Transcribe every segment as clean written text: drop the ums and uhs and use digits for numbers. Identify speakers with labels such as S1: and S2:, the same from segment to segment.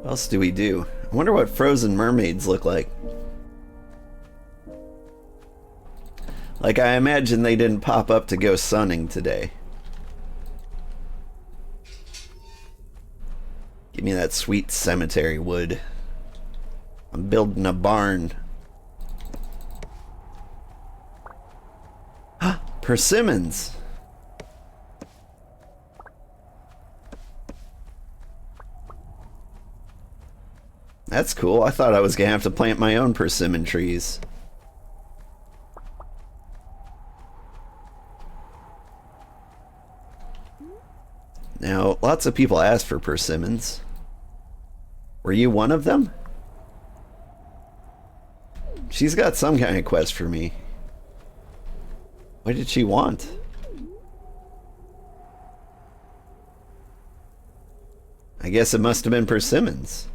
S1: What else do we do? I wonder what frozen mermaids look like. Like, I imagine they didn't pop up to go sunning today. Give me that sweet cemetery wood. I'm building a barn. Persimmons! That's cool. I thought I was gonna have to plant my own persimmon trees. Now, lots of people ask for persimmons. Were you one of them? She's got some kind of quest for me. What did she want? I guess it must have been persimmons.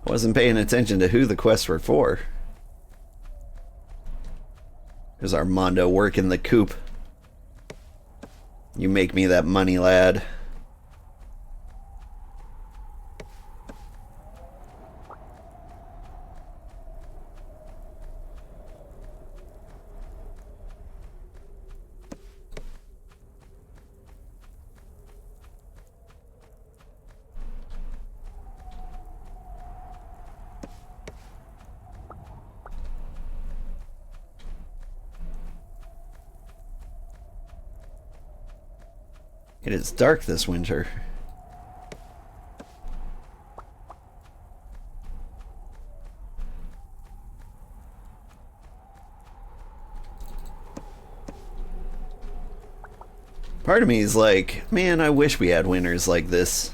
S1: I wasn't paying attention to who the quests were for. There's Armando working the coop. You make me that money, lad. It is dark this winter. Part of me is like, man, I wish we had winters like this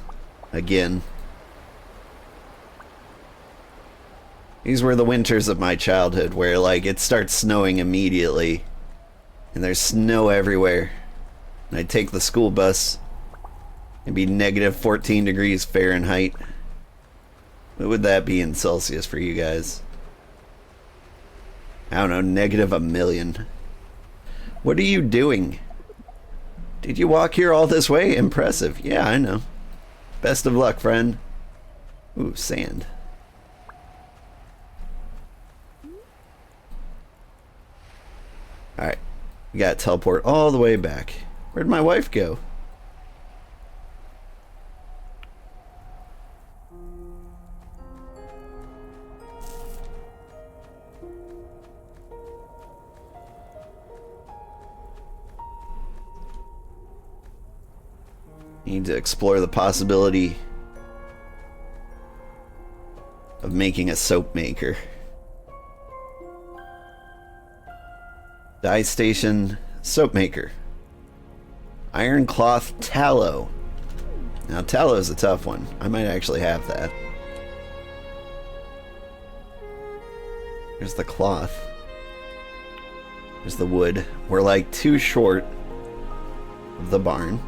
S1: again. These were the winters of my childhood where, like, it starts snowing immediately and there's snow everywhere. And I'd take the school bus. It'd be negative 14 degrees Fahrenheit. What would that be in Celsius for you guys? I don't know, negative a million. What are you doing? Did you walk here all this way? Impressive. Yeah, I know. Best of luck, friend. Ooh, sand. Alright. We gotta teleport all the way back. Where'd my wife go? Need to explore the possibility of making a soap maker. Dye station, soap maker. Iron cloth tallow. Now tallow is a tough one. I might actually have that. Here's the cloth. Here's the wood. We're like too short of the barn.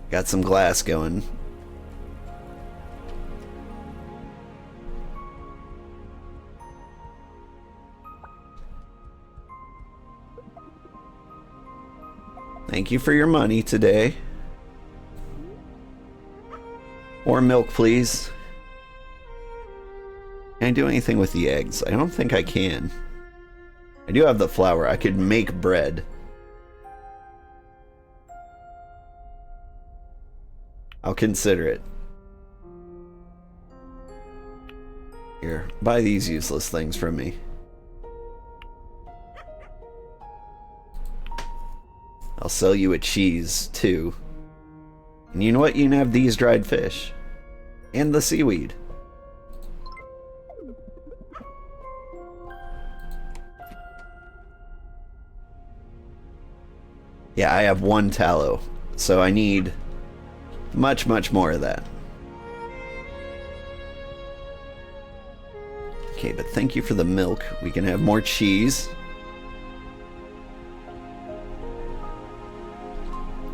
S1: Got some glass going. Thank you for your money today. More milk, please. Can I do anything with the eggs? I don't think I can. I do have the flour. I could make bread. I'll consider it. Here, buy these useless things from me. I'll sell you a cheese, too. And you know what? You can have these dried fish. And the seaweed. Yeah, I have one tallow. So I need much, much more of that. Okay, but thank you for the milk. We can have more cheese.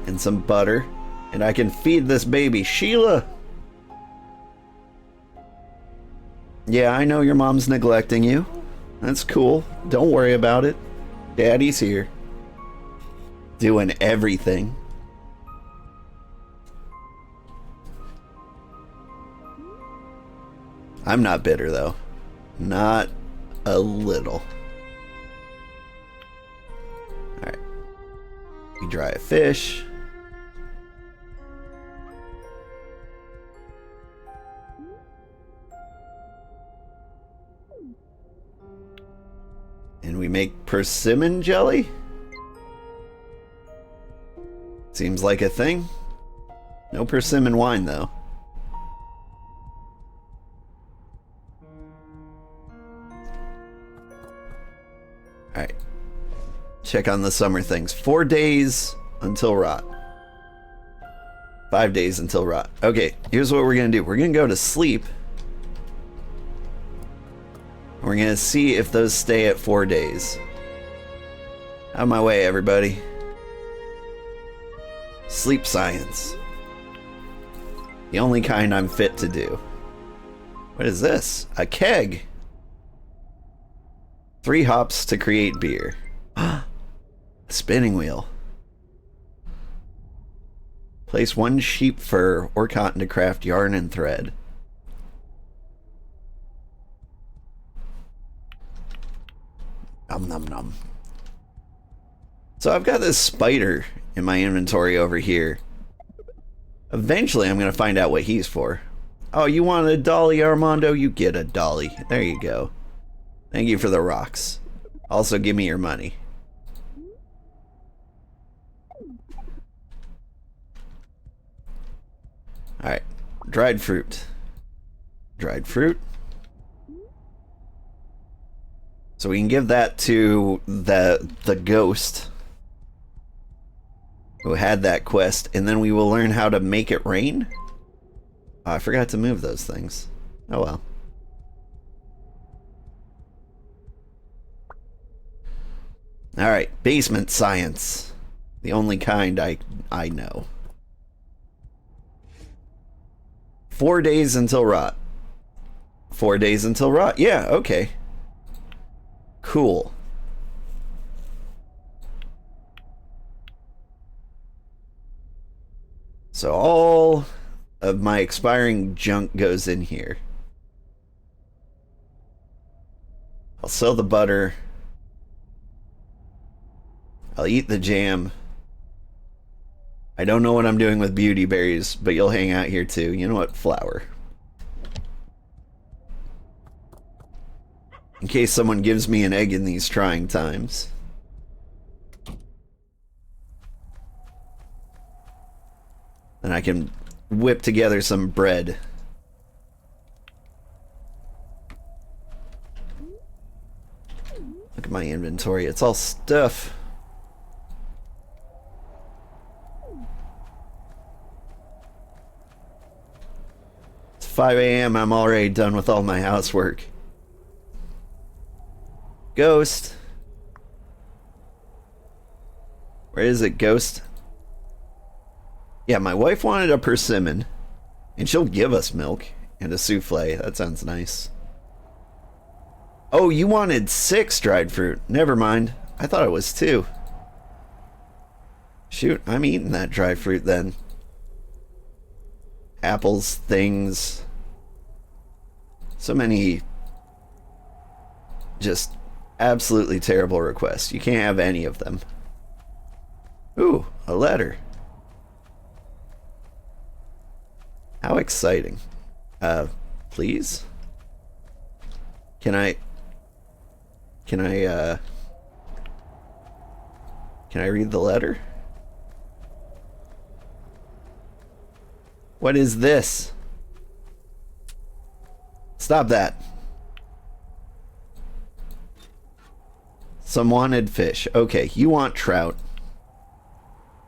S1: And some butter. And I can feed this baby. Shiela! Yeah, I know your mom's neglecting you. That's cool. Don't worry about it. Daddy's here. Doing everything. I'm not bitter, though. Not a little. Alright. We dry a fish. And we make persimmon jelly? Seems like a thing. No persimmon wine, though. Alright. Check on the summer things. 4 days until rot. 5 days until rot. Okay, here's what we're gonna do. We're gonna go to sleep. We're gonna see if those stay at 4 days. Out of my way, everybody. Sleep science. The only kind I'm fit to do. What is this? A keg. 3 hops to create beer. A spinning wheel. Place 1 sheep fur or cotton to craft yarn and thread. Nom nom nom. So I've got this spider in my inventory over here. Eventually I'm going to find out what he's for. Oh, you want a dolly, Armando? You get a dolly. There you go. Thank you for the rocks. Also, give me your money. Alright. Dried fruit. Dried fruit. So we can give that to the ghost who had that quest, and then we will learn how to make it rain? Oh, I forgot to move those things. Oh well. Alright, basement science. The only kind I know. 4 days until rot. 4 days until rot. Yeah, okay. Cool. So all of my expiring junk goes in here. I'll sell the butter. I'll eat the jam. I don't know what I'm doing with beauty berries, but you'll hang out here too. You know what? Flour. In case someone gives me an egg in these trying times. And I can whip together some bread. Look at my inventory. It's all stuff. It's 5 a.m. I'm already done with all my housework. Ghost. Where is it, Ghost? Yeah, my wife wanted a persimmon. And she'll give us milk. And a souffle. That sounds nice. Oh, you wanted 6 dried fruit. Never mind. I thought it was 2. Shoot, I'm eating that dried fruit then. Apples, things. So many just absolutely terrible requests. You can't have any of them. Ooh, a letter. How exciting. Please? Can I read the letter? What is this? Stop that. Some wanted fish. Okay, you want trout.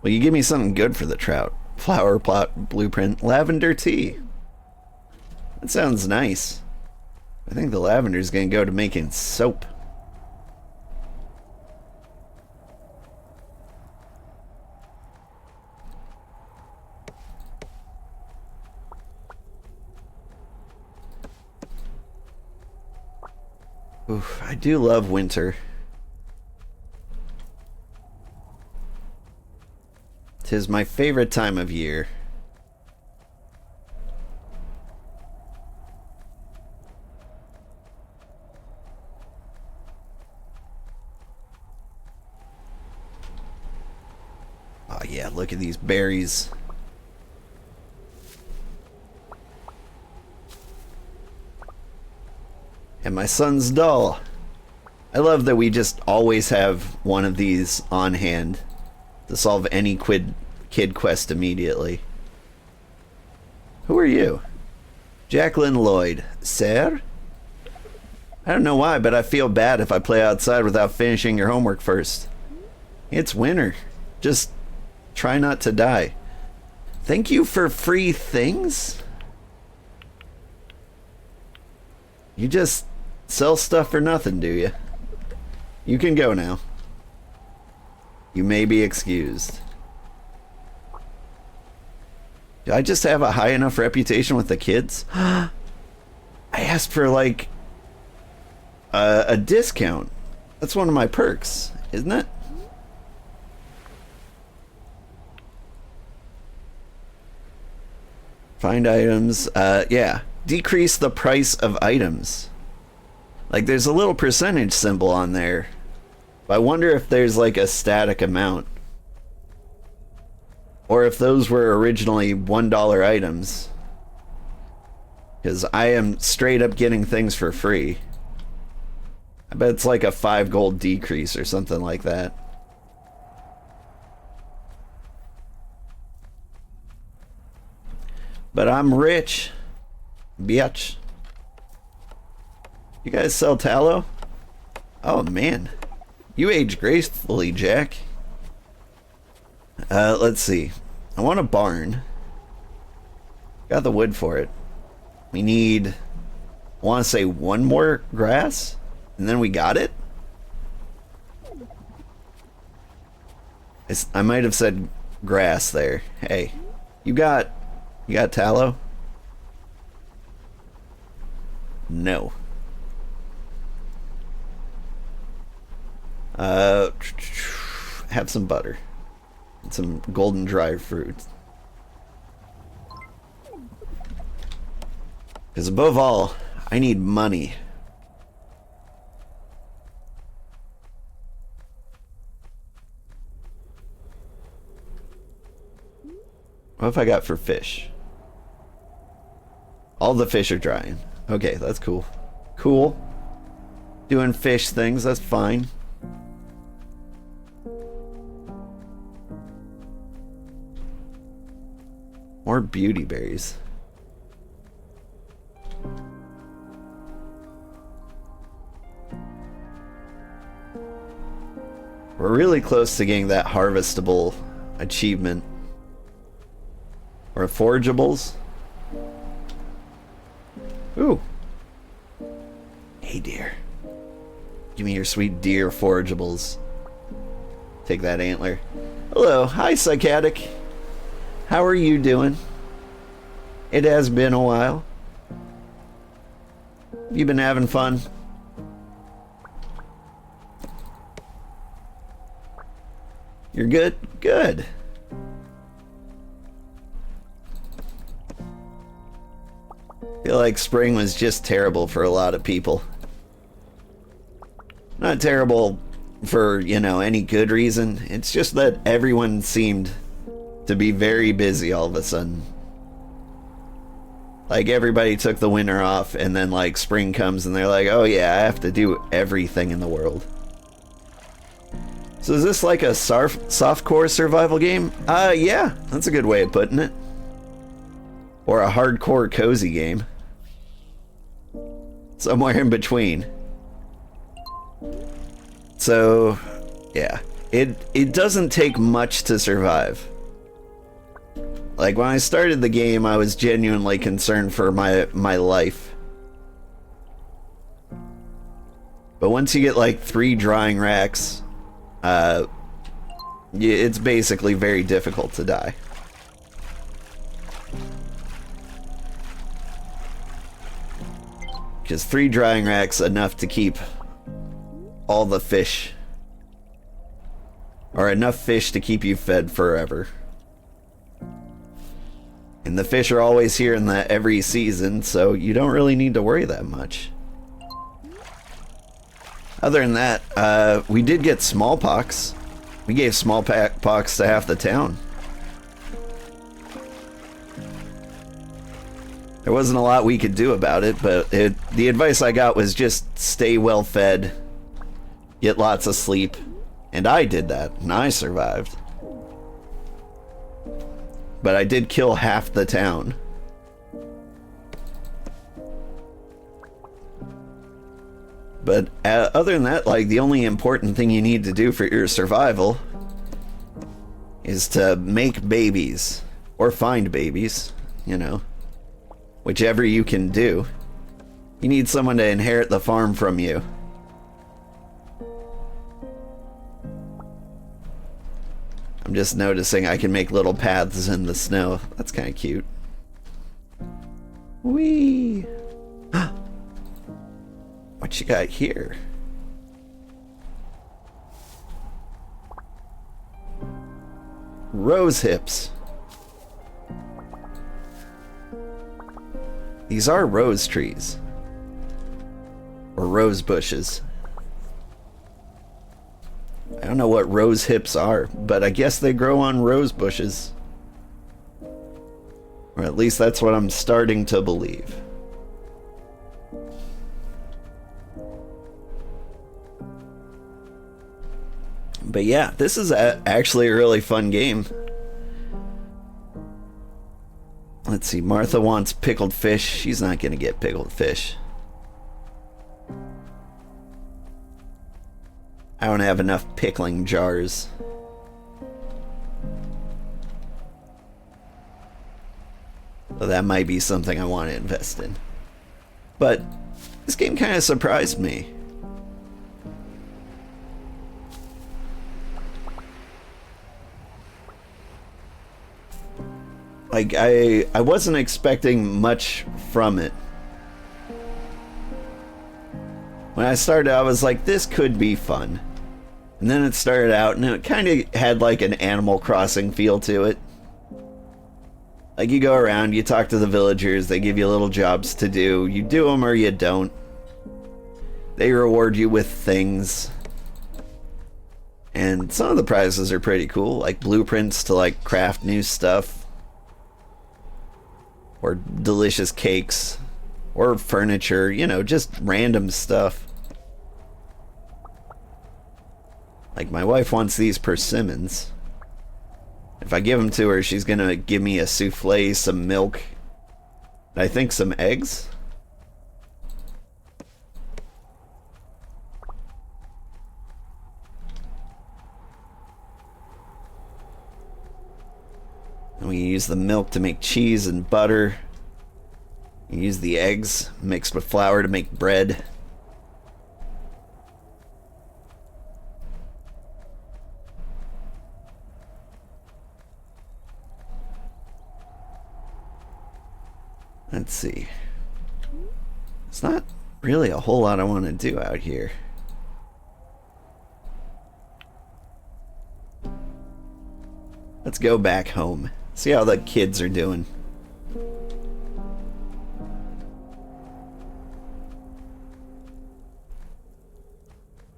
S1: Well, you give me something good for the trout. Flower plot blueprint. Lavender tea. That sounds nice. I think the lavender's gonna go to making soap. Oof, I do love winter. 'Tis my favorite time of year. Oh yeah, look at these berries. And my son's doll. I love that we just always have one of these on hand to solve any kid quest immediately. Who are you? Jacqueline Lloyd. Sir? I don't know why, but I feel bad if I play outside without finishing your homework first. It's winter. Just try not to die. Thank you for free things? You just sell stuff for nothing, do you? You can go now. You may be excused. Do I just have a high enough reputation with the kids? I asked for like a discount. That's one of my perks, isn't it? Find items. Yeah. Decrease the price of items. Like there's a little percentage symbol on there. But I wonder if there's like a static amount. Or if those were originally $1 items. Because I am straight up getting things for free. I bet it's like a 5 gold decrease or something like that. But I'm rich. Bitch. You guys sell tallow? Oh man. You age gracefully, Jack. Let's see. I want a barn. Got the wood for it. We need, I want to say one more grass? And then we got it? I might have said grass there. Hey, you got tallow? No. Have some butter. And some golden dried fruit. Because above all, I need money. What have I got for fish? All the fish are drying. Okay, that's cool. Cool. Doing fish things, that's fine. More beauty berries. We're really close to getting that harvestable achievement. Or forageables. Ooh. Hey, deer. Give me your sweet deer forageables. Take that antler. Hello. Hi, Psychotic. How are you doing? It has been a while. You been having fun? You're good? Good. I feel like spring was just terrible for a lot of people. Not terrible for, you know, any good reason. It's just that everyone seemed to be very busy all of a sudden. Like everybody took the winter off and then like spring comes and they're like, oh yeah, I have to do everything in the world. So is this like a softcore survival game? Yeah, that's a good way of putting it. Or a hardcore cozy game. Somewhere in between. So, yeah. It doesn't take much to survive. Like, when I started the game, I was genuinely concerned for my life. But once you get, like, 3 drying racks, it's basically very difficult to die. Because 3 drying racks enough to keep all the fish. Or enough fish to keep you fed forever. And the fish are always here in every season, so you don't really need to worry that much. Other than that, we did get smallpox. We gave smallpox to half the town. There wasn't a lot we could do about it, but the advice I got was just stay well fed, get lots of sleep, and I did that, and I survived. But I did kill half the town. But other than that, like, the only important thing you need to do for your survival is to make babies, or find babies, you know. Whichever you can do. You need someone to inherit the farm from you. I'm just noticing I can make little paths in the snow. That's kind of cute. Whee! What you got here? Rose hips. These are rose trees. Or rose bushes. I don't know what rose hips are, but I guess they grow on rose bushes. Or at least that's what I'm starting to believe. But yeah, this is actually a really fun game. Let's see, Martha wants pickled fish. She's not gonna get pickled fish. I don't have enough pickling jars. So that might be something I want to invest in. But this game kind of surprised me. Like, I wasn't expecting much from it. When I started, I was like, this could be fun. And then it started out, and it kind of had like an Animal Crossing feel to it. Like, you go around, you talk to the villagers, they give you little jobs to do. You do them or you don't. They reward you with things. And some of the prizes are pretty cool, like blueprints to like craft new stuff. Or delicious cakes. Or furniture, you know, just random stuff. Like, my wife wants these persimmons. If I give them to her, she's gonna give me a souffle, some milk, and I think some eggs. And we use the milk to make cheese and butter. You use the eggs mixed with flour to make bread. Let's see. It's not really a whole lot I want to do out here. Let's go back home. See how the kids are doing.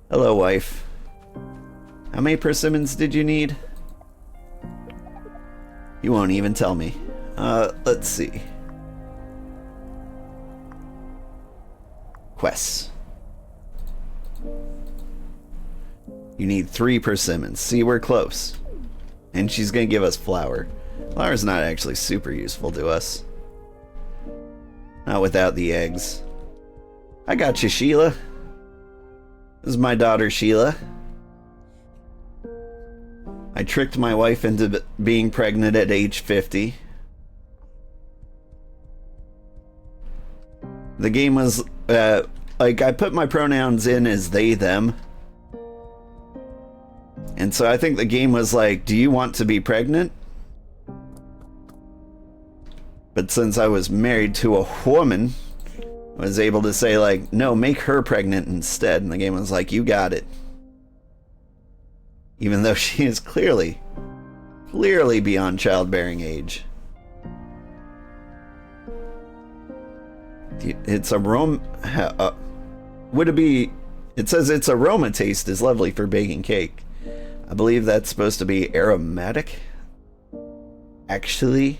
S1: Hello, wife. How many persimmons did you need? You won't even tell me. Let's see. Quests. You need 3 persimmons. See, we're close. And she's gonna give us flour. Flour's not actually super useful to us. Not without the eggs. I got you, Shiela. This is my daughter, Shiela. I tricked my wife into being pregnant at age 50. The game was, like, I put my pronouns in as they, them. And so I think the game was like, do you want to be pregnant? But since I was married to a woman, was able to say, like, no, make her pregnant instead. And the game was like, you got it. Even though she is clearly beyond childbearing age. Its aroma... would it be... It says its aroma taste is lovely for baking cake. I believe that's supposed to be aromatic. Actually...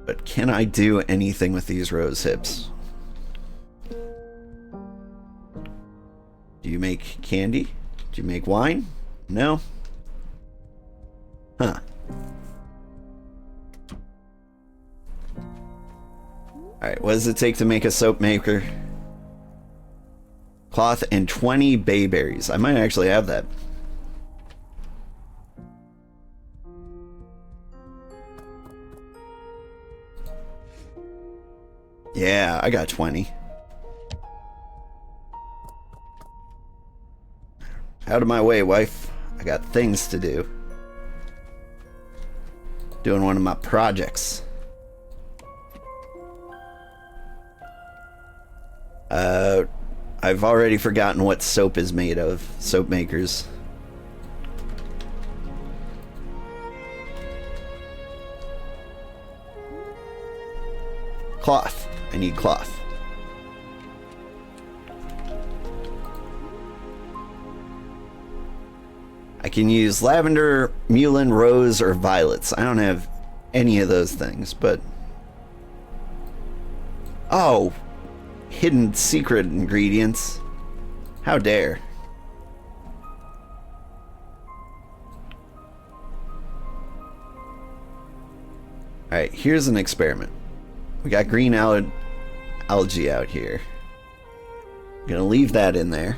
S1: But can I do anything with these rose hips? Do you make candy? Do you make wine? No? Huh. Alright, what does it take to make a soap maker? Cloth and 20 bayberries. I might actually have that. Yeah, I got 20. Out of my way, wife. I got things to do. Doing one of my projects. I've already forgotten what soap is made of. Soap makers. Cloth. I need cloth. I can use lavender, mullein, rose, or violets. I don't have any of those things, but... Oh! Hidden secret ingredients. How dare. Alright, here's an experiment. We got green algae out here. I'm gonna leave that in there.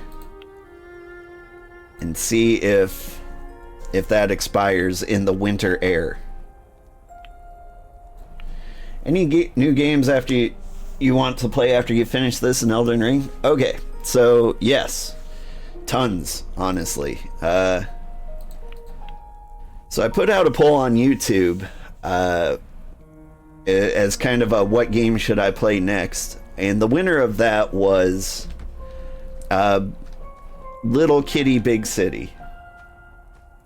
S1: And see if that expires in the winter air. Any new games after you want to play after you finish this in Elden Ring? Okay, so yes, tons, honestly. So I put out a poll on YouTube as kind of a what game should I play next, and the winner of that was Little Kitty Big City.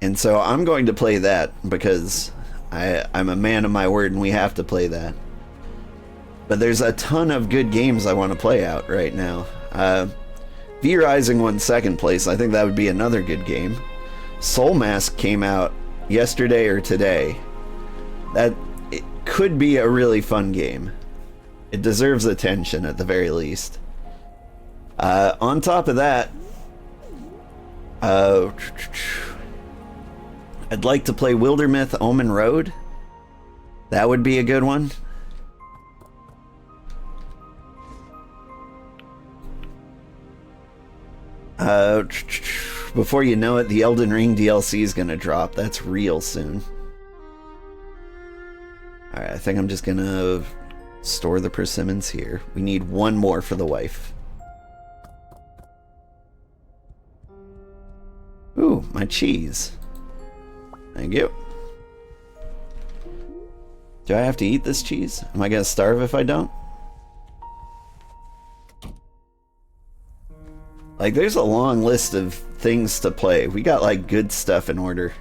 S1: And so I'm going to play that because I'm a man of my word and we have to play that. But there's a ton of good games I want to play out right now. V Rising won second place. I think that would be another good game. Soul Mask came out yesterday or today. That it could be a really fun game. It deserves attention at the very least. On top of that, I'd like to play Wildermyth Omen Road. That would be a good one. Before you know it, the Elden Ring DLC is gonna drop. That's real soon. Alright, I think I'm just gonna store the persimmons here. We need one more for the wife. Ooh, my cheese. Thank you. Do I have to eat this cheese? Am I gonna starve if I don't? Like, there's a long list of things to play. We got, like, good stuff in order.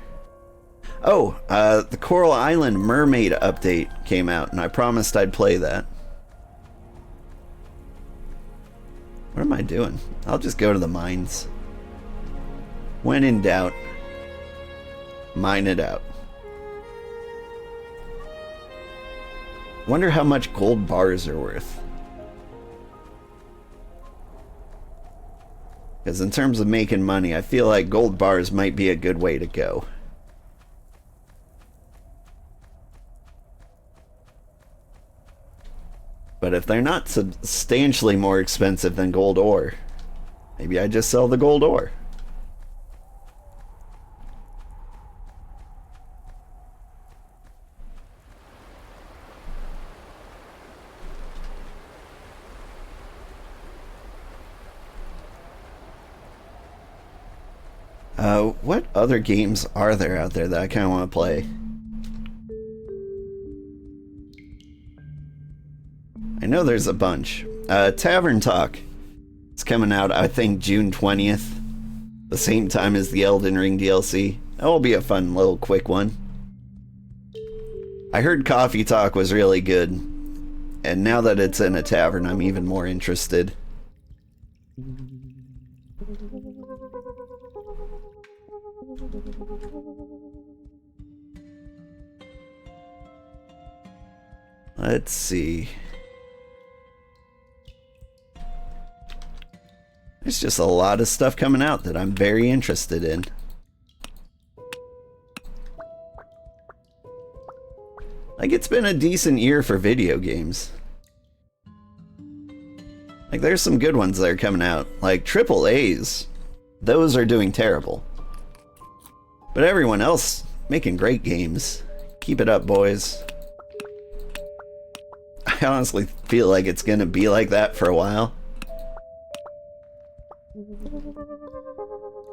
S1: Oh, the Coral Island Mermaid update came out, and I promised I'd play that. What am I doing? I'll just go to the mines. When in doubt, mine it out. Wonder how much gold bars are worth. Because in terms of making money, I feel like gold bars might be a good way to go. But if they're not substantially more expensive than gold ore, maybe I just sell the gold ore. What other games are there out there that I kind of want to play? I know there's a bunch. Tavern Talk. It's coming out, I think, June 20th. The same time as the Elden Ring DLC. That will be a fun little quick one. I heard Coffee Talk was really good. And now that it's in a tavern, I'm even more interested. Let's see. There's just a lot of stuff coming out that I'm very interested in. Like, it's been a decent year for video games. Like, there's some good ones that are coming out. Like, triple A's. Those are doing terrible. But everyone else making great games. Keep it up, boys. I honestly feel like it's gonna be like that for a while.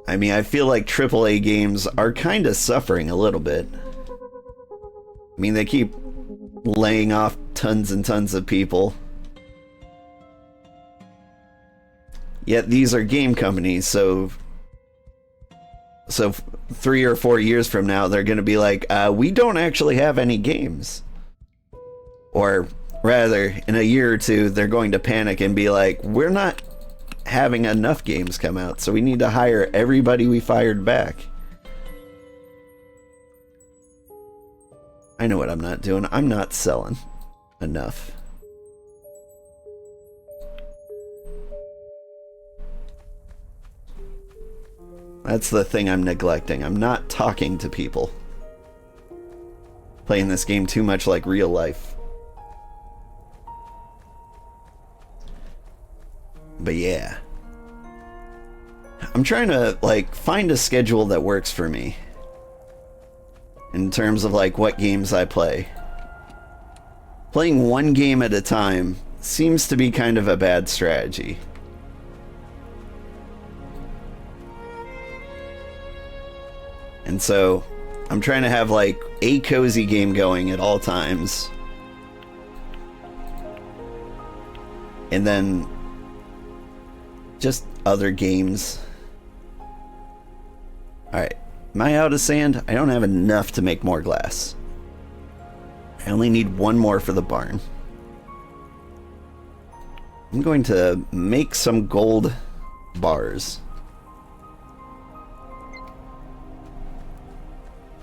S1: I mean, I feel like AAA games are kind of suffering a little bit. I mean, they keep laying off tons and tons of people. Yet these are game companies, so 3 or 4 years from now, they're going to be like, we don't actually have any games. Or rather, in a year or two, they're going to panic and be like, we're not having enough games come out, so we need to hire everybody we fired back. I know what I'm not doing. I'm not selling enough. That's the thing I'm neglecting. I'm not talking to people. Playing this game too much like real life. But yeah. I'm trying to, like, find a schedule that works for me. In terms of, like, what games I play. Playing one game at a time seems to be kind of a bad strategy. And so, I'm trying to have, like, a cozy game going at all times. And then just other games. Alright, am I out of sand? I don't have enough to make more glass. I only need one more for the barn. I'm going to make some gold bars.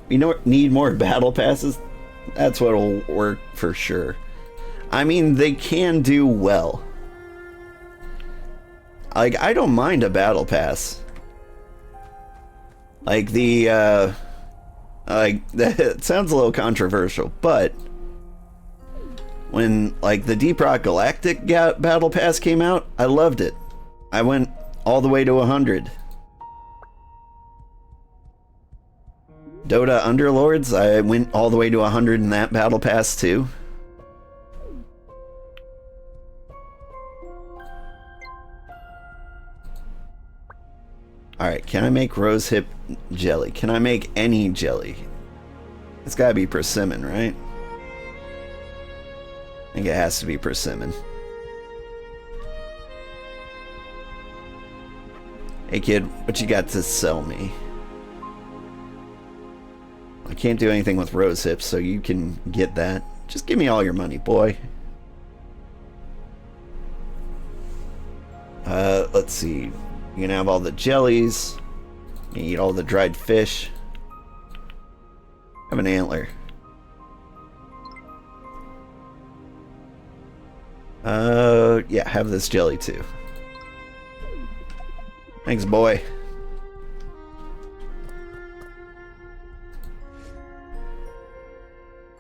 S1: We need more battle passes? That's what'll work for sure. I mean, they can do well. Like, I don't mind a battle pass. Like, the, like, that sounds a little controversial, but when, like, the Deep Rock Galactic battle pass came out, I loved it. I went all the way to 100. Dota Underlords, I went all the way to 100 in that battle pass too. Alright, can I make rosehip jelly? Can I make any jelly? It's gotta be persimmon, right? I think it has to be persimmon. Hey kid, what you got to sell me? I can't do anything with rosehips, so you can get that. Just give me all your money, boy. Let's see. You can have all the jellies. You can eat all the dried fish. Have an antler. Yeah, have this jelly too. Thanks, boy.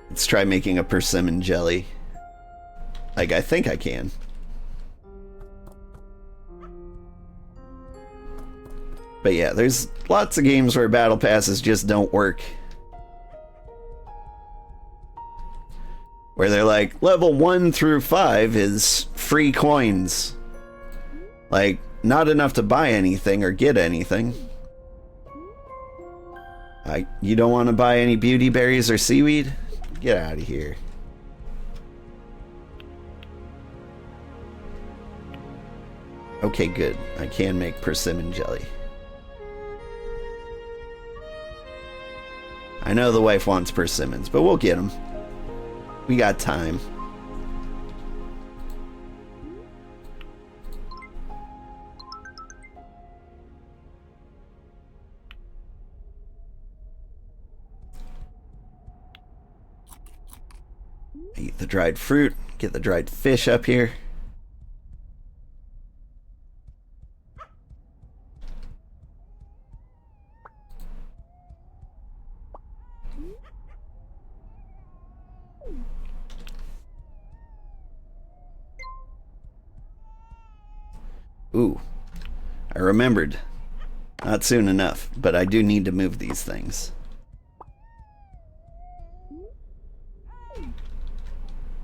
S1: Let's try making a persimmon jelly. Like, I think I can. But yeah, there's lots of games where battle passes just don't work. Where they're like, level 1 through 5 is free coins. Like, not enough to buy anything or get anything. You don't want to buy any beauty berries or seaweed? Get out of here. Okay, good. I can make persimmon jelly. I know the wife wants persimmons, but we'll get them. We got time. Eat the dried fruit, get the dried fish up here. Ooh, I remembered. Not soon enough, but I do need to move these things.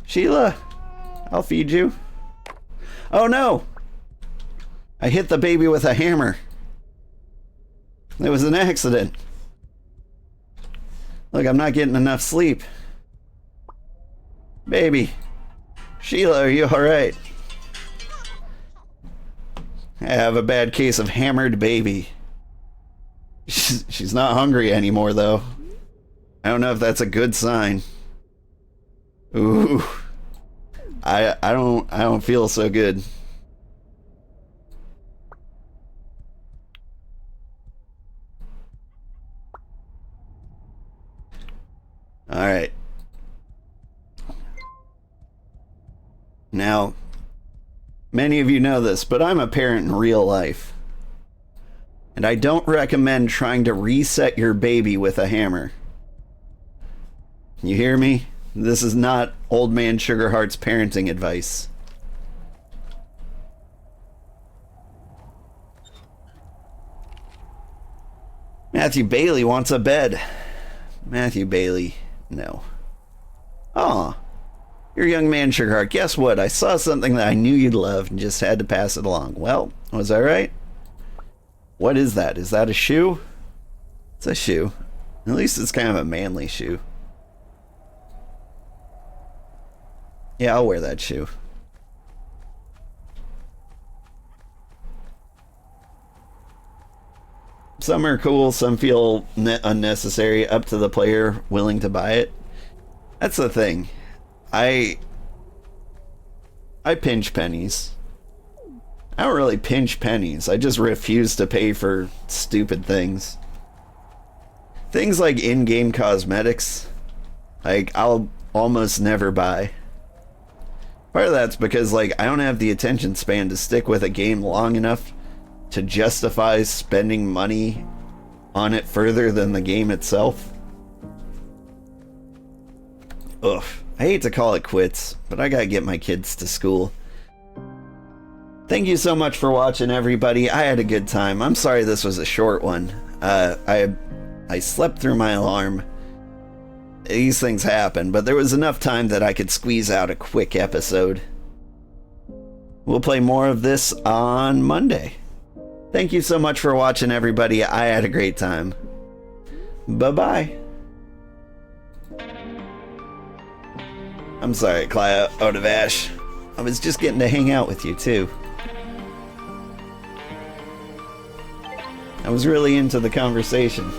S1: Shiela, I'll feed you. Oh no! I hit the baby with a hammer. It was an accident. Look, I'm not getting enough sleep. Baby. Shiela, are you alright? I have a bad case of hammered baby. She's not hungry anymore, though. I don't know if that's a good sign. Ooh. I don't feel so good. All right. Now, many of you know this, but I'm a parent in real life. And I don't recommend trying to reset your baby with a hammer. You hear me? This is not Old Man Sugarheart's parenting advice. Matthew Bailey wants a bed. Matthew Bailey, no. Aw. You're a young man, Sugarheart. Guess what? I saw something that I knew you'd love and just had to pass it along. Well, was I right? What is that? Is that a shoe? It's a shoe. At least it's kind of a manly shoe. Yeah, I'll wear that shoe. Some are cool, some feel unnecessary, up to the player willing to buy it. That's the thing. I pinch pennies. I don't really pinch pennies. I just refuse to pay for stupid things. Things like in-game cosmetics, like, I'll almost never buy. Part of that's because, like, I don't have the attention span to stick with a game long enough to justify spending money on it further than the game itself. Ugh. I hate to call it quits, but I gotta get my kids to school. Thank you so much for watching, everybody. I had a good time. I'm sorry this was a short one. I slept through my alarm. These things happen, but there was enough time that I could squeeze out a quick episode. We'll play more of this on Monday. Thank you so much for watching, everybody. I had a great time. Bye-bye. I'm sorry, Cloud out of Ash. I was just getting to hang out with you, too. I was really into the conversation.